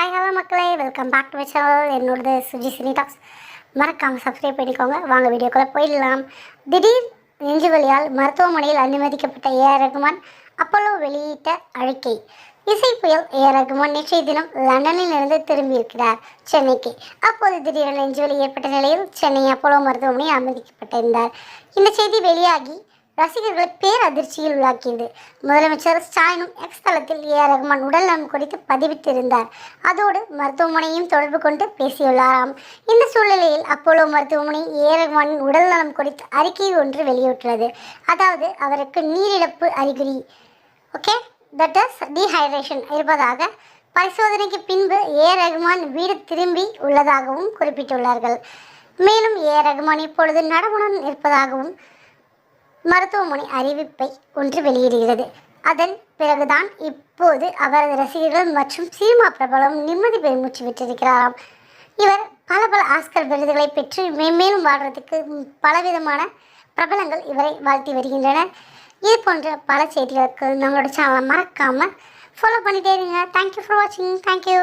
Hi hello மக்களே, welcome back to my channel. என்னோடது Suji cine talks. மறக்காமல் சப்ஸ்கிரைப் பண்ணிக்கோங்க. வாங்க வீடியோக்குள்ளே போயிடலாம். திடீர் நெஞ்சுவலியால் மருத்துவமனையில் அனுமதிக்கப்பட்ட ஏஆர் ரகுமான் அப்போலோ வெளியிட்ட அறிக்கை. இசை புயல் ஏஆர் ரகுமான் நேற்றைய தினம் லண்டனில் இருந்து திரும்பியிருக்கிறார் சென்னைக்கு. அப்போது திடீரென நெஞ்சுவலி ஏற்பட்ட நிலையில் சென்னை அப்போலோ மருத்துவமனையில் அனுமதிக்கப்பட்டிருந்தார். இந்த செய்தி வெளியாகி ரசிகர்களை பேரதிர்ச்சியில் உள்ளாக்கியது. முதலமைச்சர் ஸ்டாலினும் எக்ஸ் தளத்தில் ஏஆர் ரகுமான் உடல்நலம் குறித்து பதிவிட்டிருந்தார். அதோடு மருத்துவமனையும் தொடர்பு கொண்டு பேசியுள்ளாராம். இந்த சூழ்நிலையில் அப்போலோ மருத்துவமனை ஏஆர் ரகுமானின் உடல்நலம் குறித்து அறிக்கை ஒன்று வெளியிட்டுள்ளது. அதாவது அவருக்கு நீரிழப்பு அறிகுறி, தட் இஸ் டீஹைட்ரேஷன் இருப்பதாக பரிசோதனைக்கு பின்பு ஏஆர் ரகுமான் வீடு திரும்பி உள்ளதாகவும் குறிப்பிட்டுள்ளார்கள். மேலும் ஏஆர் ரகுமான் இப்பொழுது நலமுடன் இருப்பதாகவும் மருத்துவமனை அறிவிப்பை ஒன்று வெளியிடுகிறது. அதன் பிறகுதான் இப்போது அவரது ரசிகர்கள் மற்றும் சினிமா பிரபலம் நிம்மதி பெருமூச்சு விட்டிருக்கிறாராம். இவர் பல ஆஸ்கர் விருதுகளை பெற்று மேன்மேலும் வாழ்றதுக்கு பலவிதமான பிரபலங்கள் இவரை வாழ்த்தி வருகின்றனர். இது போன்ற பல செய்திகளுக்கு நம்மளோட சேனலை மறக்காமல் ஃபாலோ பண்ணிட்டே இருங்க. தேங்க்யூ ஃபார் வாட்சிங். தேங்க்யூ.